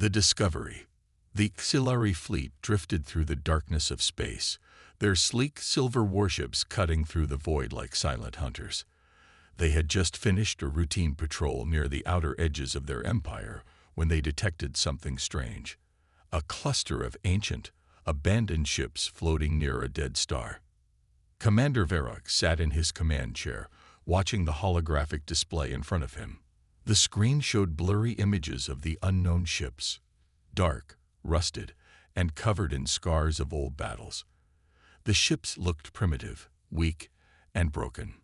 The Discovery. The auxiliary fleet drifted through the darkness of space, their sleek silver warships cutting through the void like silent hunters. They had just finished a routine patrol near the outer edges of their empire when they detected something strange. A cluster of ancient, abandoned ships floating near a dead star. Commander Varrock sat in his command chair, watching the holographic display in front of him. The screen showed blurry images of the unknown ships, dark, rusted, and covered in scars of old battles. The ships looked primitive, weak, and broken.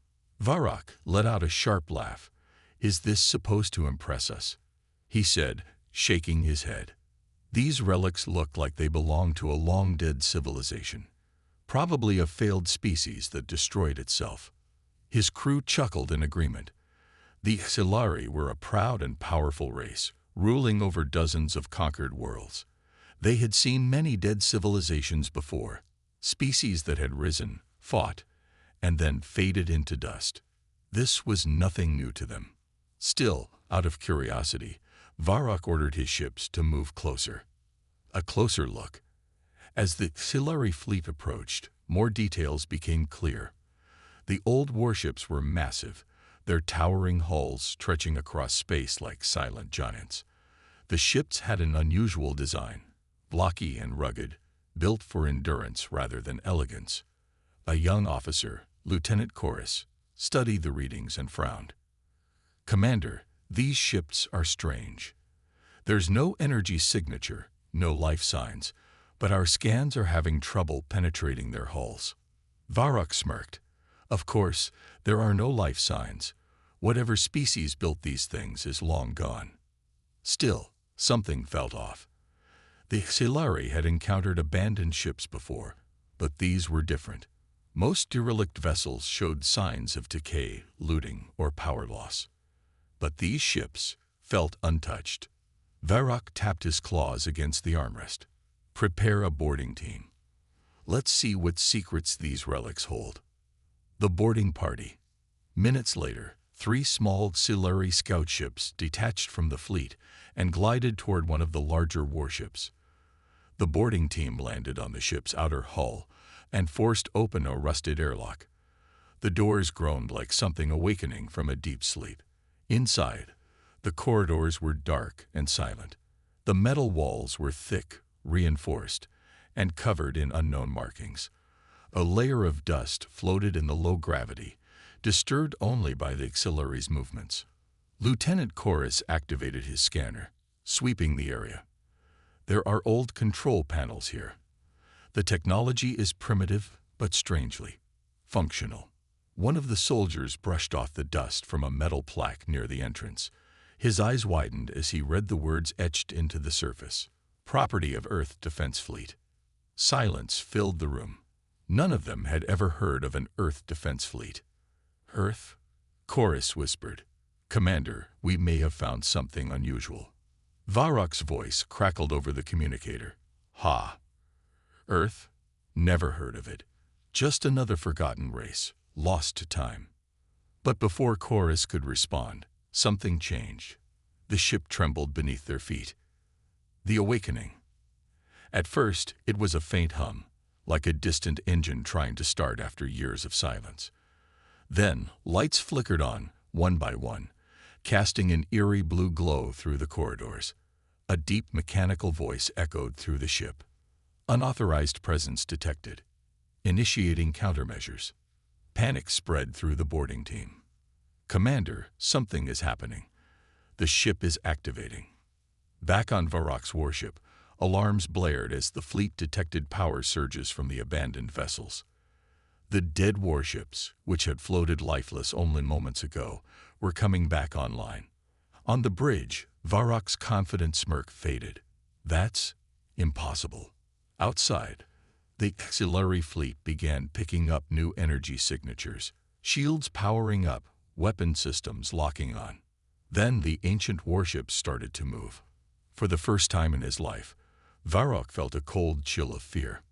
Varrock let out a sharp laugh. "Is this supposed to impress us?" he said, shaking his head. "These relics look like they belong to a long-dead civilization, probably a failed species that destroyed itself." His crew chuckled in agreement. The Auxiliary were a proud and powerful race, ruling over dozens of conquered worlds. They had seen many dead civilizations before, species that had risen, fought, and then faded into dust. This was nothing new to them. Still, out of curiosity, Varrock ordered his ships to move closer. A closer look. As the auxiliary fleet approached, more details became clear. The old warships were massive, their towering hulls stretching across space like silent giants. The ships had an unusual design, blocky and rugged, built for endurance rather than elegance. A young officer, Lieutenant Chorus, studied the readings and frowned. "Commander, these ships are strange. There's no energy signature, no life signs, but our scans are having trouble penetrating their hulls." Varrock smirked. "Of course, there are no life signs. Whatever species built these things is long gone." Still, something felt off. The Auxiliary had encountered abandoned ships before, but these were different. Most derelict vessels showed signs of decay, looting, or power loss. But these ships felt untouched. Varrock tapped his claws against the armrest. "Prepare a boarding team. Let's see what secrets these relics hold." The boarding party. Minutes later, 3 small auxiliary scout ships detached from the fleet and glided toward one of the larger warships. The boarding team landed on the ship's outer hull and forced open a rusted airlock. The doors groaned like something awakening from a deep sleep. Inside, the corridors were dark and silent. The metal walls were thick, reinforced, and covered in unknown markings. A layer of dust floated in the low gravity, disturbed only by the auxiliary's movements. Lieutenant Chorus activated his scanner, sweeping the area. "There are old control panels here. The technology is primitive, but strangely functional." One of the soldiers brushed off the dust from a metal plaque near the entrance. His eyes widened as he read the words etched into the surface. "Property of Earth Defense Fleet." Silence filled the room. None of them had ever heard of an Earth Defense Fleet. "Earth?" Chorus whispered. "Commander, we may have found something unusual." Varrock's voice crackled over the communicator. "Ha! Earth? Never heard of it. Just another forgotten race, lost to time." But before Chorus could respond, something changed. The ship trembled beneath their feet. The awakening. At first, it was a faint hum, like a distant engine trying to start after years of silence. Then, lights flickered on, one by one, casting an eerie blue glow through the corridors. A deep mechanical voice echoed through the ship. "Unauthorized presence detected. Initiating countermeasures." Panic spread through the boarding team. "Commander, something is happening. The ship is activating." Back on Varrock's warship, alarms blared as the fleet detected power surges from the abandoned vessels. The dead warships, which had floated lifeless only moments ago, were coming back online. On the bridge, Varrock's confident smirk faded. "That's impossible." Outside, the auxiliary fleet began picking up new energy signatures, shields powering up, weapon systems locking on. Then the ancient warships started to move. For the first time in his life, Varrock felt a cold chill of fear.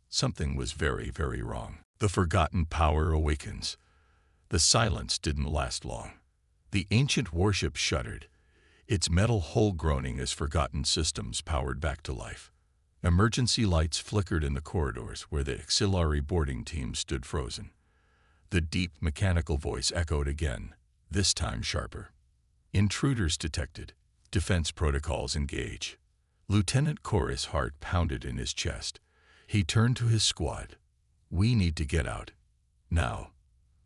Something was very, very wrong. The forgotten power awakens. The silence didn't last long. The ancient warship shuddered. its metal hull groaning as forgotten systems powered back to life. Emergency lights flickered in the corridors where the auxiliary boarding team stood frozen. The deep mechanical voice echoed again, this time sharper. Intruders detected. Defense protocols engage. Lieutenant Chorus' heart pounded in his chest. He turned to his squad. We need to get out. Now.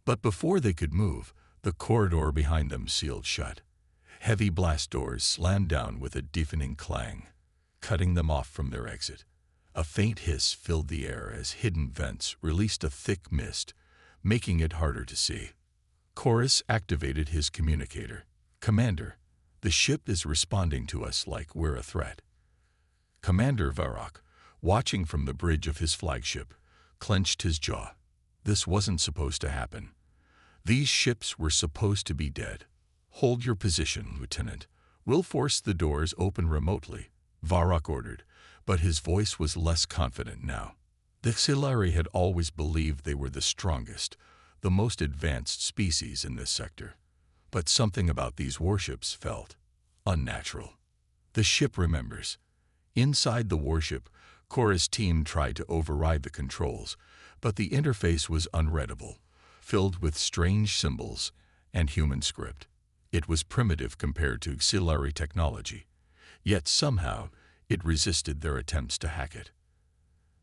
But before they could move, the corridor behind them sealed shut. Heavy blast doors slammed down with a deafening clang, cutting them off from their exit. A faint hiss filled the air as hidden vents released a thick mist, making it harder to see. Chorus activated his communicator. Commander, the ship is responding to us like we're a threat. Commander Varrock, watching from the bridge of his flagship, clenched his jaw. This wasn't supposed to happen. These ships were supposed to be dead. Hold your position, Lieutenant. We'll force the doors open remotely, Varrock ordered, but his voice was less confident now. The auxiliary had always believed they were the strongest, the most advanced species in this sector. But something about these warships felt unnatural. The ship remembers. Inside the warship, Chorus' team tried to override the controls, but the interface was unreadable, filled with strange symbols and human script. It was primitive compared to auxiliary technology, yet somehow it resisted their attempts to hack it.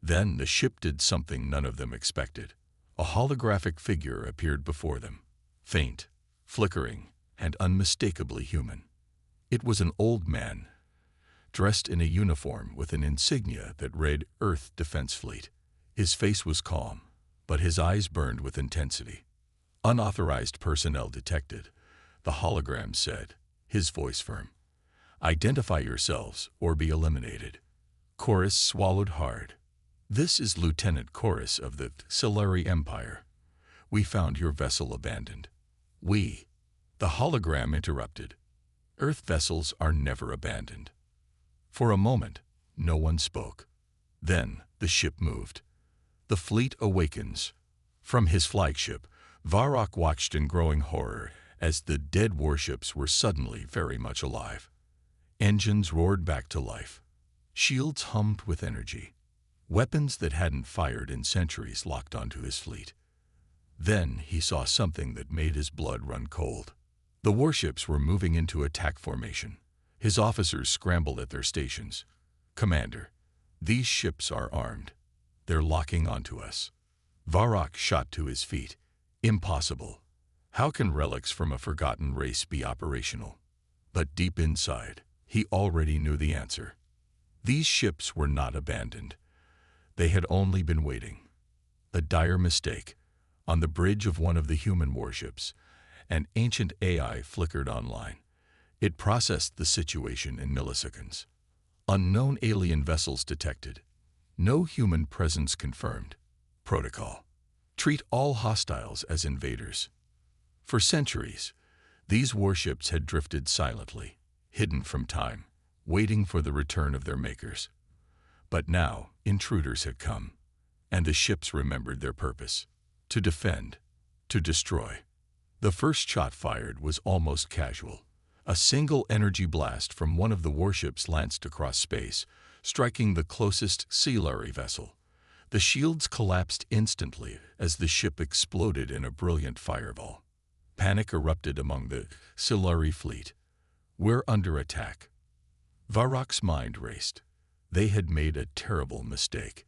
Then the ship did something none of them expected. A holographic figure appeared before them, faint, flickering, and unmistakably human. It was an old man, dressed in a uniform with an insignia that read Earth Defense Fleet. His face was calm, but his eyes burned with intensity. Unauthorized personnel detected, the hologram said, his voice firm. Identify yourselves or be eliminated. Chorus swallowed hard. This is Lieutenant Chorus of the Auxiliary Empire. We found your vessel abandoned. We. The hologram interrupted. Earth vessels are never abandoned. For a moment, no one spoke. Then the ship moved. The fleet awakens. From his flagship, Varrock watched in growing horror as the dead warships were suddenly very much alive. Engines roared back to life. Shields hummed with energy. Weapons that hadn't fired in centuries locked onto his fleet. Then he saw something that made his blood run cold. The warships were moving into attack formation. His officers scrambled at their stations. Commander, these ships are armed. They're locking onto us. Varrock shot to his feet. Impossible. How can relics from a forgotten race be operational? But deep inside, he already knew the answer. These ships were not abandoned. They had only been waiting. A dire mistake. On the bridge of one of the human warships, an ancient AI flickered online. It processed the situation in milliseconds. Unknown alien vessels detected. No human presence confirmed. Protocol. Treat all hostiles as invaders. For centuries, these warships had drifted silently, hidden from time, waiting for the return of their makers. But now, intruders had come, and the ships remembered their purpose: to defend, to destroy. The first shot fired was almost casual. A single energy blast from one of the warships lanced across space, striking the closest auxiliary vessel. The shields collapsed instantly as the ship exploded in a brilliant fireball. Panic erupted among the auxiliary fleet. We're under attack. Varrock's mind raced. They had made a terrible mistake.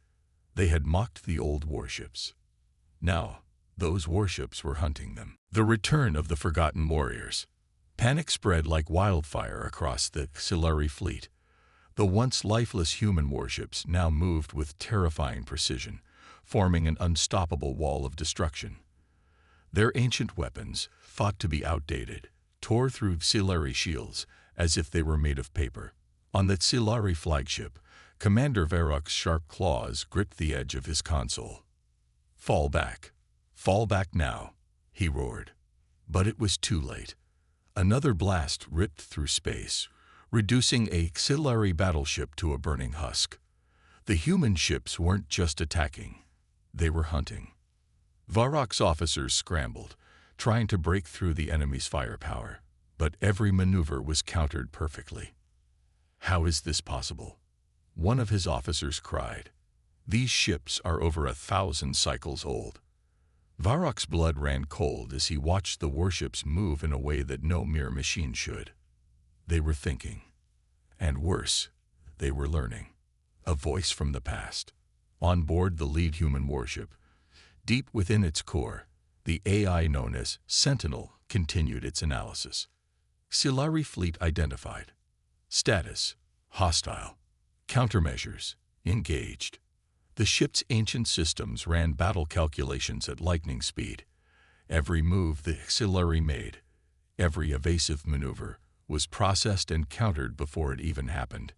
They had mocked the old warships. Now, those warships were hunting them. The return of the forgotten warriors. Panic spread like wildfire across the auxiliary fleet. The once lifeless human warships now moved with terrifying precision, forming an unstoppable wall of destruction. Their ancient weapons, thought to be outdated, tore through auxiliary shields as if they were made of paper. On the auxiliary flagship, Commander Varrock's sharp claws gripped the edge of his console. Fall back. Fall back now, he roared. But it was too late. Another blast ripped through space, reducing a auxiliary battleship to a burning husk. The human ships weren't just attacking, they were hunting. Varrock's officers scrambled, trying to break through the enemy's firepower. but every maneuver was countered perfectly. "How is this possible?" one of his officers cried. "These ships are over 1,000 cycles old." Varroc's blood ran cold as he watched the warships move in a way that no mere machine should. They were thinking. And worse, they were learning. A voice from the past. On board the lead human warship, deep within its core, the AI known as Sentinel continued its analysis. Xilari fleet identified. Status: hostile. Countermeasures: engaged. The ship's ancient systems ran battle calculations at lightning speed. Every move the Xilari made, every evasive maneuver, was processed and countered before it even happened.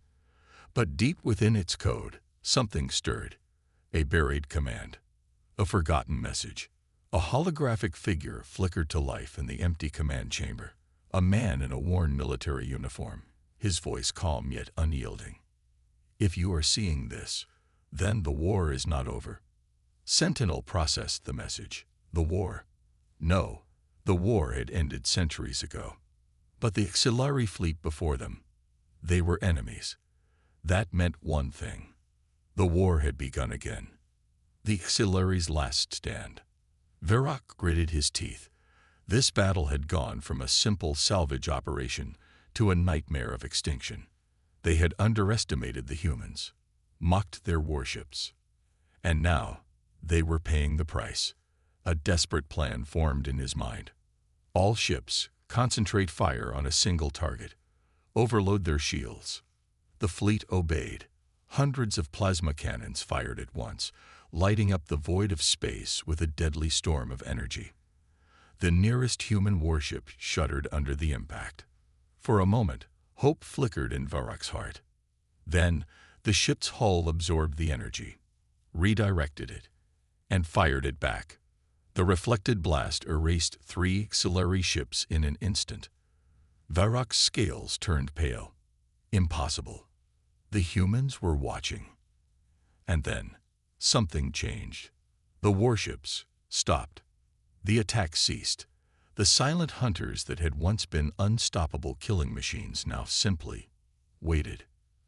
But deep within its code, something stirred. A buried command. A forgotten message. A holographic figure flickered to life in the empty command chamber. A man in a worn military uniform, his voice calm yet unyielding. "If you are seeing this, then the war is not over." Sentinel processed the message. The war? No, the war had ended centuries ago. But the Xilari fleet before them, they were enemies. That meant one thing. The war had begun again. The Xilari's last stand. Varroc gritted his teeth. This battle had gone from a simple salvage operation to a nightmare of extinction. They had underestimated the humans, mocked their warships. And now, they were paying the price. A desperate plan formed in his mind. All ships, concentrate fire on a single target. Overload their shields. The fleet obeyed. Hundreds of plasma cannons fired at once, lighting up the void of space with a deadly storm of energy. The nearest human warship shuddered under the impact. For a moment, hope flickered in Varroc's heart. Then, the ship's hull absorbed the energy, redirected it, and fired it back. The reflected blast erased 3 Xilari ships in an instant. Varroc's scales turned pale. Impossible. The humans were watching. And then, something changed. The warships stopped. The attack ceased. The silent hunters that had once been unstoppable killing machines now simply waited.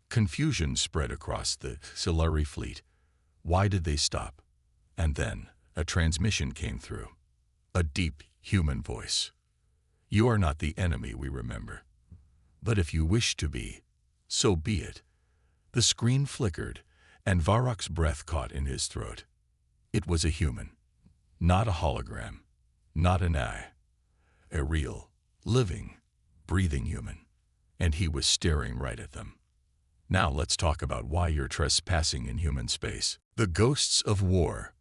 Confusion spread across the Xilari fleet. Why did they stop? And then, a transmission came through. A deep, human voice. "You are not the enemy we remember. But if you wish to be, so be it." The screen flickered, and Varroc's breath caught in his throat. It was a human. Not a hologram. Not an eye. A real, living, breathing human. And he was staring right at them. "Now let's talk about why you're trespassing in human space." The ghosts of war.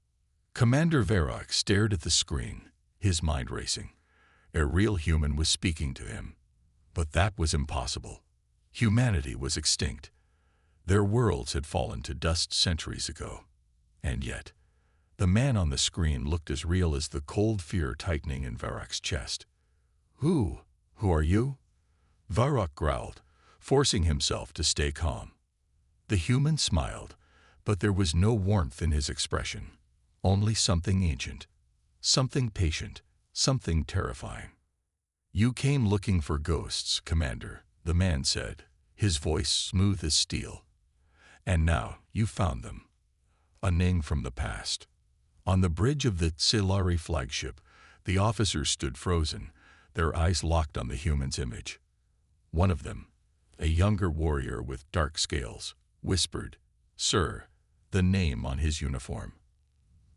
Commander Varroc stared at the screen, his mind racing. A real human was speaking to him. But that was impossible. Humanity was extinct. Their worlds had fallen to dust centuries ago. And yet, the man on the screen looked as real as the cold fear tightening in Varroc's chest. Who are you?" Varroc growled, forcing himself to stay calm. The human smiled, but there was no warmth in his expression. Only something ancient, something patient, something terrifying. "You came looking for ghosts, Commander," the man said, his voice smooth as steel. "And now you found them." A name from the past. On the bridge of the Xilari flagship, the officers stood frozen, their eyes locked on the human's image. One of them, a younger warrior with dark scales, whispered, "Sir," the name on his uniform.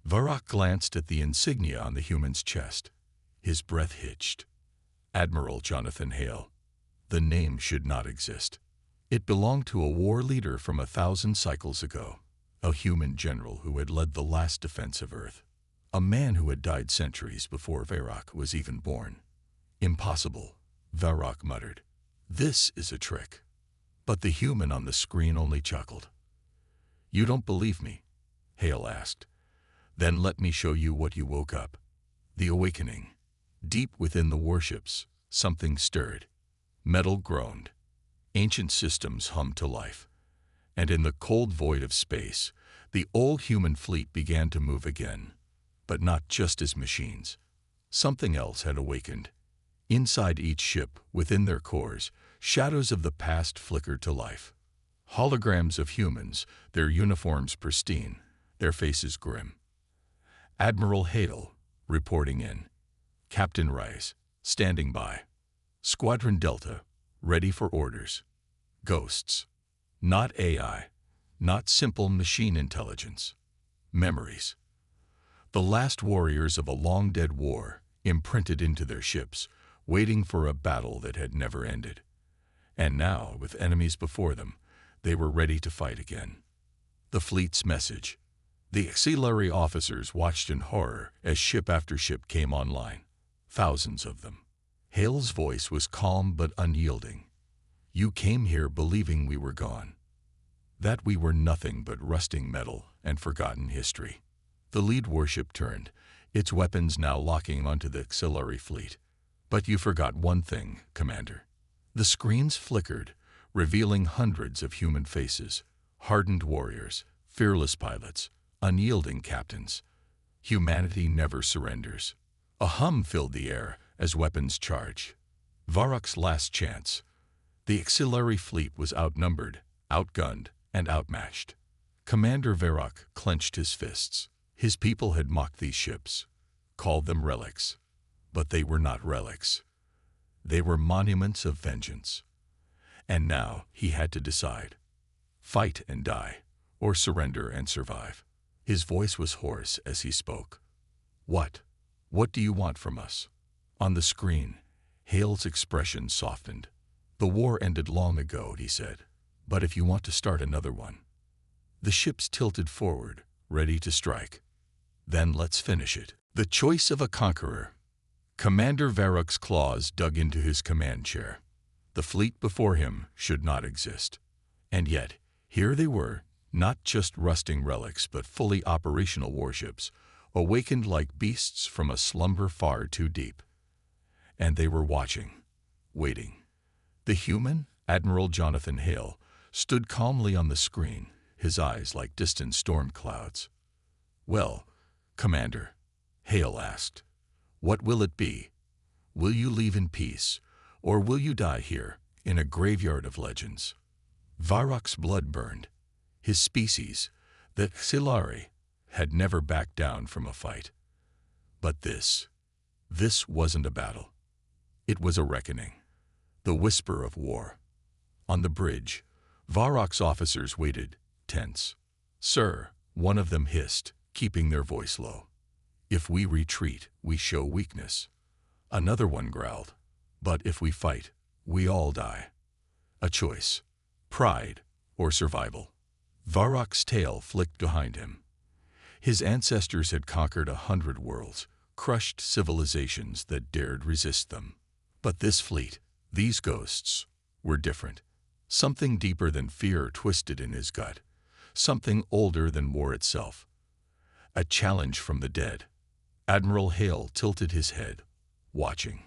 Varroc glanced at the insignia on the human's chest. His breath hitched. Admiral Jonathan Hale. The name should not exist. It belonged to a war leader from 1,000 cycles ago, a human general who had led the last defense of Earth, a man who had died centuries before Varroc was even born. "Impossible," Varroc muttered. "This is a trick." But the human on the screen only chuckled. "You don't believe me?" Hale asked. "Then let me show you what you woke up." The awakening. Deep within the warships, something stirred. Metal groaned. Ancient systems hummed to life. And in the cold void of space, the old human fleet began to move again. But not just as machines. Something else had awakened. Inside each ship, within their cores, shadows of the past flickered to life. Holograms of humans, their uniforms pristine, their faces grim. Admiral Hale, reporting in. Captain Rice, standing by. Squadron Delta, ready for orders. Ghosts. Not AI, not simple machine intelligence. Memories. The last warriors of a long-dead war, imprinted into their ships, waiting for a battle that had never ended. And now, with enemies before them, they were ready to fight again. The fleet's message. The auxiliary officers watched in horror as ship after ship came online. Thousands of them. Hale's voice was calm but unyielding. You came here believing we were gone. That we were nothing but rusting metal and forgotten history. The lead warship turned, its weapons now locking onto the auxiliary fleet. But you forgot one thing, Commander. The screens flickered, revealing hundreds of human faces, hardened warriors, fearless pilots, unyielding captains. Humanity never surrenders. A hum filled the air as weapons charged. Varrock's last chance. The auxiliary fleet was outnumbered, outgunned, and outmatched. Commander Varrock clenched his fists. His people had mocked these ships, called them relics. But they were not relics. They were monuments of vengeance. And now he had to decide. Fight and die, or surrender and survive. His voice was hoarse as he spoke. What? What do you want from us? On the screen, Hale's expression softened. The war ended long ago, he said. But if you want to start another one. The ships tilted forward, ready to strike. Then let's finish it. The choice of a conqueror. Commander Varrock's claws dug into his command chair. The fleet before him should not exist. And yet, here they were, not just rusting relics but fully operational warships, awakened like beasts from a slumber far too deep. And they were watching, waiting. The human, Admiral Jonathan Hale, stood calmly on the screen, his eyes like distant storm clouds. Well, Commander, Hale asked, what will it be? Will you leave in peace, or will you die here, in a graveyard of legends? Varrock's blood burned. His species, the Xilari, had never backed down from a fight. But this wasn't a battle. It was a reckoning. The whisper of war. On the bridge, Varrock's officers waited, tense. Sir, one of them hissed, keeping their voice low. If we retreat, we show weakness. Another one growled. But if we fight, we all die. A choice. Pride or survival. Varrock's tail flicked behind him. His ancestors had conquered 100 worlds, crushed civilizations that dared resist them. But this fleet, these ghosts, were different. Something deeper than fear twisted in his gut. Something older than war itself. A challenge from the dead. Admiral Hale tilted his head, watching.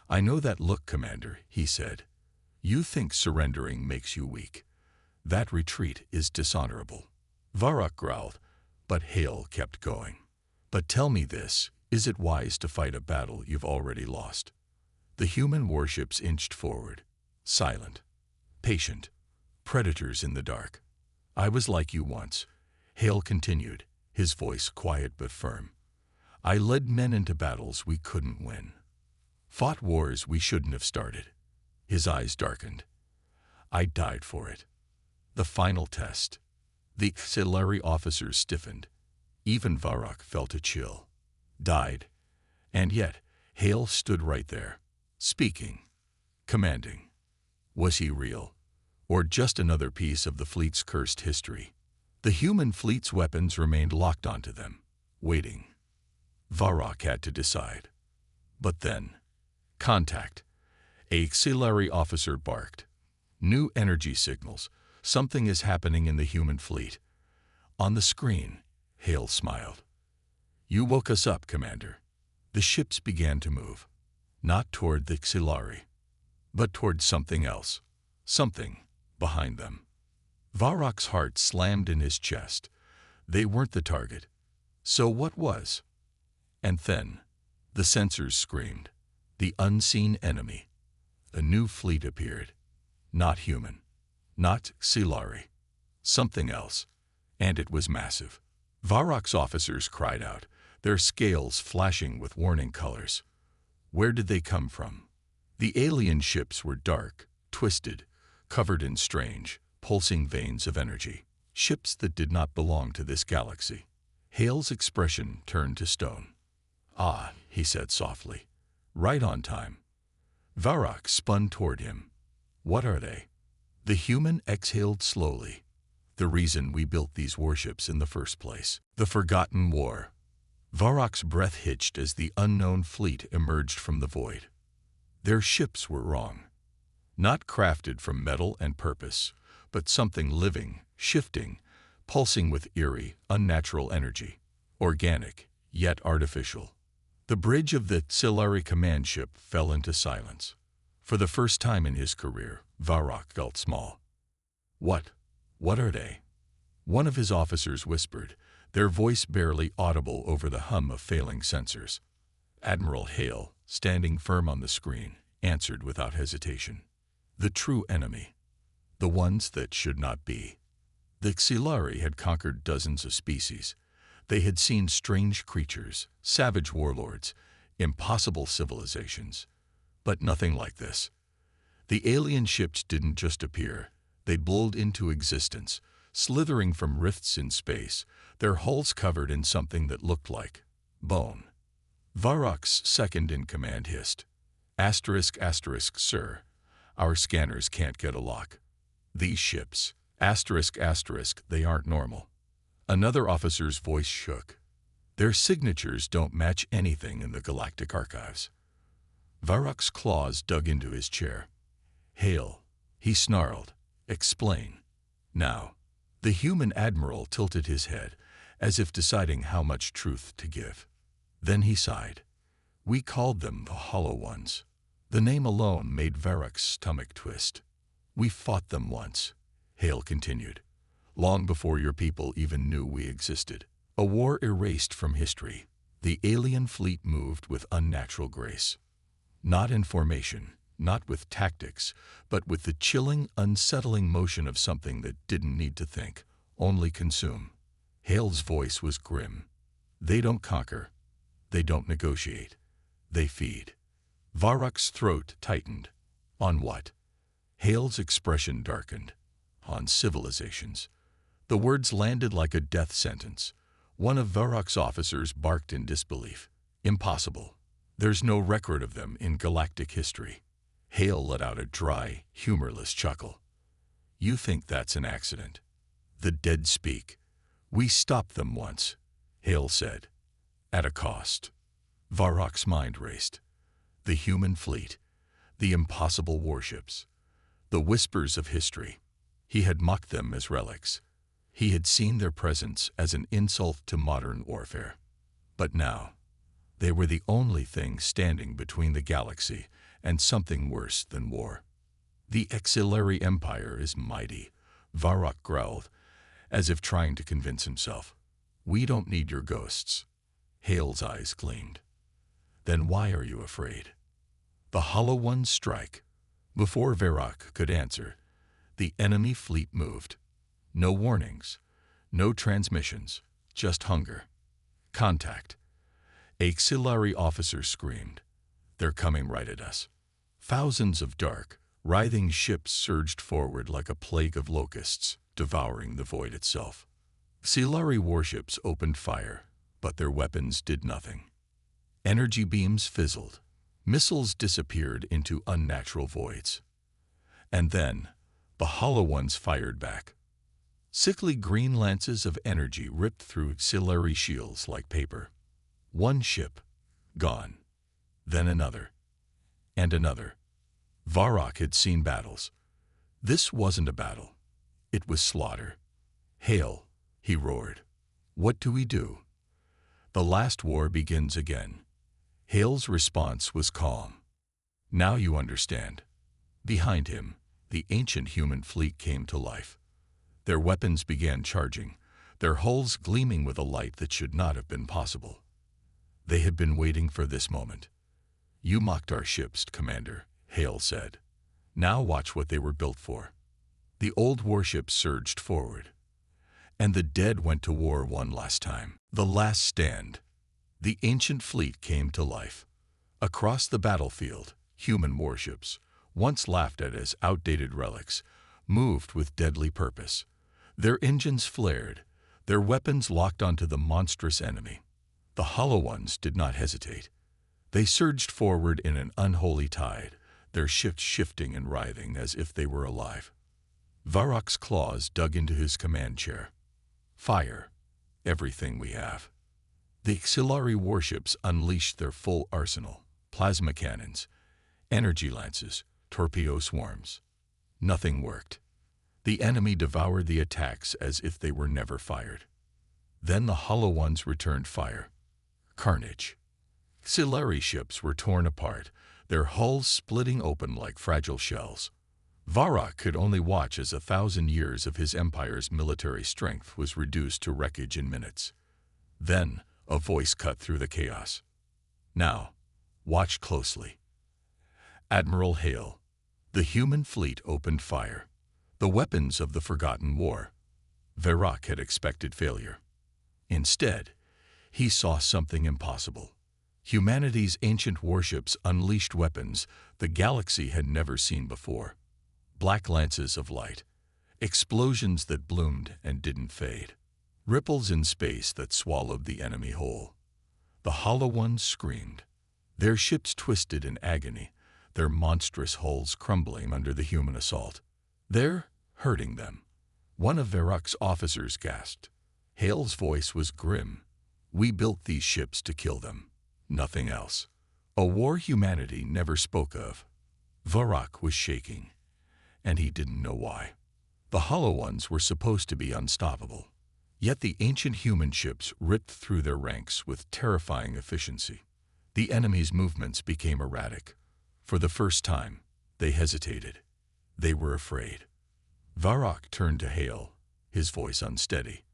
I know that look, Commander, he said. You think surrendering makes you weak. That retreat is dishonorable. Varrock growled, but Hale kept going. But tell me this, is it wise to fight a battle you've already lost? The human warships inched forward, silent, patient, predators in the dark. I was like you once, Hale continued, his voice quiet but firm. I led men into battles we couldn't win. Fought wars we shouldn't have started. His eyes darkened. I died for it. The final test. The auxiliary officers stiffened. Even Varrock felt a chill. Died. And yet, Hale stood right there, speaking, commanding. Was he real? Or just another piece of the fleet's cursed history? The human fleet's weapons remained locked onto them, waiting. Varrock had to decide. But then, contact. A auxiliary officer barked. New energy signals. Something is happening in the human fleet. On the screen, Hale smiled. You woke us up, Commander. The ships began to move. Not toward the auxiliary, but toward something else. Something behind them. Varrock's heart slammed in his chest. They weren't the target. So what was? And then, the sensors screamed. The unseen enemy. A new fleet appeared. Not human. Not Xilari. Something else. And it was massive. Varrock's officers cried out, their scales flashing with warning colors. Where did they come from? The alien ships were dark, twisted, covered in strange, pulsing veins of energy. Ships that did not belong to this galaxy. Hale's expression turned to stone. "Ah," he said softly. "Right on time." Varrock spun toward him. "What are they?" The human exhaled slowly. "The reason we built these warships in the first place. The Forgotten War." Varrock's breath hitched as the unknown fleet emerged from the void. Their ships were wrong. Not crafted from metal and purpose, but something living, shifting, pulsing with eerie, unnatural energy. Organic, yet artificial. The bridge of the Xilari command ship fell into silence. For the first time in his career, Varrock felt small. What are they?" One of his officers whispered, their voice barely audible over the hum of failing sensors. Admiral Hale, standing firm on the screen, answered without hesitation. "The true enemy. The ones that should not be." The Xilari had conquered dozens of species. They had seen strange creatures, savage warlords, impossible civilizations. But nothing like this. The alien ships didn't just appear. They blowed into existence, slithering from rifts in space, their hulls covered in something that looked like bone. Varrock's second-in-command hissed, "Asterisk, asterisk, sir. Our scanners can't get a lock. These ships, asterisk, asterisk, they aren't normal." Another officer's voice shook. "Their signatures don't match anything in the galactic archives." Varrock's claws dug into his chair. "Hale," he snarled, "explain. Now." The human admiral tilted his head, as if deciding how much truth to give. Then he sighed. "We called them the Hollow Ones." The name alone made Varrock's stomach twist. "We fought them once," Hale continued, "long before your people even knew we existed. A war erased from history. The alien fleet moved with unnatural grace. Not in formation, not with tactics, but with the chilling, unsettling motion of something that didn't need to think, only consume." Hale's voice was grim. "They don't conquer. They don't negotiate. They feed." Varrock's throat tightened. "On what?" Hale's expression darkened. "On civilizations." The words landed like a death sentence. One of Varrock's officers barked in disbelief. "Impossible. There's no record of them in galactic history." Hale let out a dry, humorless chuckle. "You think that's an accident? The dead speak. We stopped them once," Hale said. "At a cost." Varrock's mind raced. The human fleet, the impossible warships, the whispers of history. He had mocked them as relics. He had seen their presence as an insult to modern warfare. But now, they were the only thing standing between the galaxy and something worse than war. "The Xilari Empire is mighty," Varrock growled, as if trying to convince himself. "We don't need your ghosts." Hale's eyes gleamed. "Then why are you afraid?" The Hollow Ones strike. Before Varrock could answer, the enemy fleet moved. No warnings, no transmissions, just hunger. Contact. A Xilari officer screamed. "They're coming right at us." Thousands of dark, writhing ships surged forward like a plague of locusts, devouring the void itself. Xilari warships opened fire, but their weapons did nothing. Energy beams fizzled. Missiles disappeared into unnatural voids. And then, the Hollow Ones fired back. Sickly green lances of energy ripped through Xilari shields like paper. One ship, gone. Then another. And another. Varrock had seen battles. This wasn't a battle. It was slaughter. "Hale," he roared. "What do we do?" "The last war begins again." Hale's response was calm. "Now you understand." Behind him, the ancient human fleet came to life. Their weapons began charging, their hulls gleaming with a light that should not have been possible. They had been waiting for this moment. "You mocked our ships, Commander," Hale said. "Now watch what they were built for." The old warships surged forward, and the dead went to war one last time. The last stand. The ancient fleet came to life. Across the battlefield, human warships, once laughed at as outdated relics, moved with deadly purpose. Their engines flared, their weapons locked onto the monstrous enemy. The hollow ones did not hesitate. They surged forward in an unholy tide, their ships shifting and writhing as if they were alive. Varroc's claws dug into his command chair. "Fire. Everything we have." The auxiliary warships unleashed their full arsenal: plasma cannons, energy lances, torpedo swarms. Nothing worked. The enemy devoured the attacks as if they were never fired. Then the hollow ones returned fire. Carnage. Auxiliary ships were torn apart, their hulls splitting open like fragile shells. Varroc could only watch as 1,000 years of his empire's military strength was reduced to wreckage in minutes. Then a voice cut through the chaos. "Now, watch closely." Admiral Hale. The human fleet opened fire. The weapons of the forgotten war. Varroc had expected failure. Instead, he saw something impossible. Humanity's ancient warships unleashed weapons the galaxy had never seen before. Black lances of light, explosions that bloomed and didn't fade, ripples in space that swallowed the enemy whole. The hollow ones screamed. Their ships twisted in agony, their monstrous hulls crumbling under the human assault. "They're hurting them," one of Varroc's officers gasped. Hale's voice was grim. "We built these ships to kill them. Nothing else. A war humanity never spoke of." Varroc was shaking, and he didn't know why. The hollow ones were supposed to be unstoppable. Yet the ancient human ships ripped through their ranks with terrifying efficiency. The enemy's movements became erratic. For the first time, they hesitated. They were afraid. Varroc turned to Hale, his voice unsteady.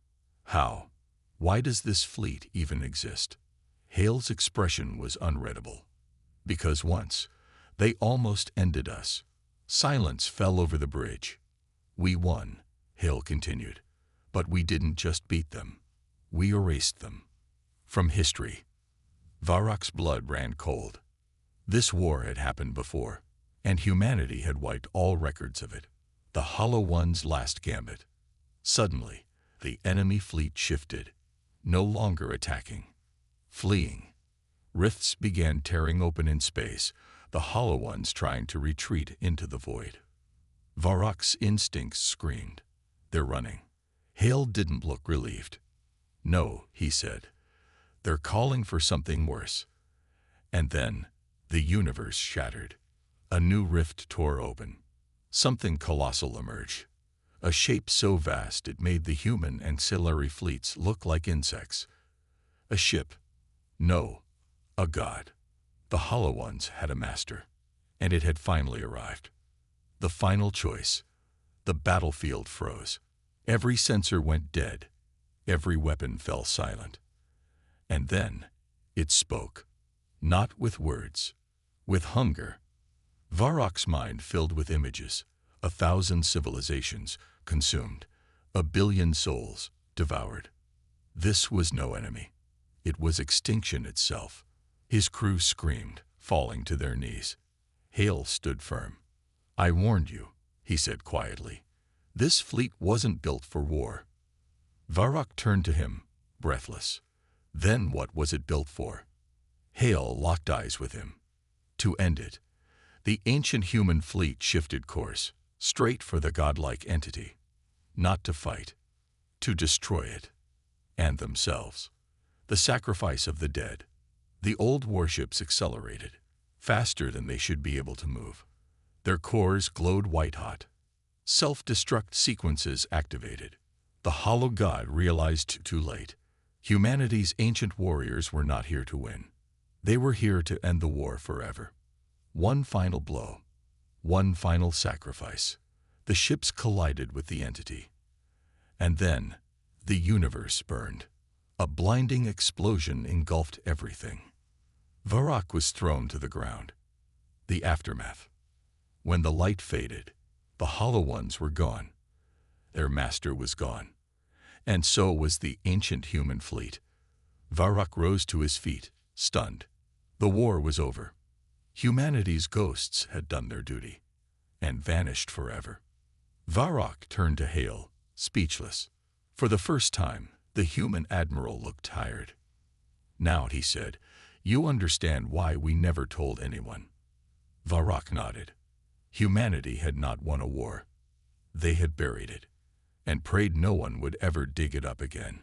"How? Why does this fleet even exist?" Hale's expression was unreadable. "Because once, they almost ended us." Silence fell over the bridge. "We won," Hale continued. "But we didn't just beat them. We erased them. From history." Varroc's blood ran cold. This war had happened before, and humanity had wiped all records of it. The hollow one's last gambit. Suddenly, the enemy fleet shifted, no longer attacking, fleeing. Rifts began tearing open in space, the hollow ones trying to retreat into the void. Varroc's instincts screamed. "They're running." Hale didn't look relieved. "No," he said. "They're calling for something worse." And then, the universe shattered. A new rift tore open. Something colossal emerged. A shape so vast it made the human ancillary fleets look like insects. A ship. No, a god. The hollow ones had a master, and it had finally arrived. The final choice. The battlefield froze. Every sensor went dead. Every weapon fell silent. And then, it spoke. Not with words. With hunger. Varroc's mind filled with images. 1,000 civilizations consumed. 1 billion souls devoured. This was no enemy. It was extinction itself. His crew screamed, falling to their knees. Hale stood firm. "I warned you," he said quietly. "This fleet wasn't built for war." Varroc turned to him, breathless. Then what was it built for? Hale locked eyes with him. To end it. The ancient human fleet shifted course, straight for the godlike entity. Not to fight. To destroy it. And themselves. The sacrifice of the dead. The old warships accelerated, faster than they should be able to move. Their cores glowed white-hot. Self-destruct sequences activated. The hollow god realized too late. Humanity's ancient warriors were not here to win. They were here to end the war forever. One final blow. One final sacrifice. The ships collided with the entity. And then, the universe burned. A blinding explosion engulfed everything. Varrock was thrown to the ground. The aftermath. When the light faded, the Hollow Ones were gone. Their master was gone. And so was the ancient human fleet. Varrock rose to his feet, stunned. The war was over. Humanity's ghosts had done their duty and vanished forever. Varrock turned to Hale, speechless. For the first time, the human admiral looked tired. "Now," he said, "you understand why we never told anyone." Varrock nodded. Humanity had not won a war. They had buried it, and prayed no one would ever dig it up again.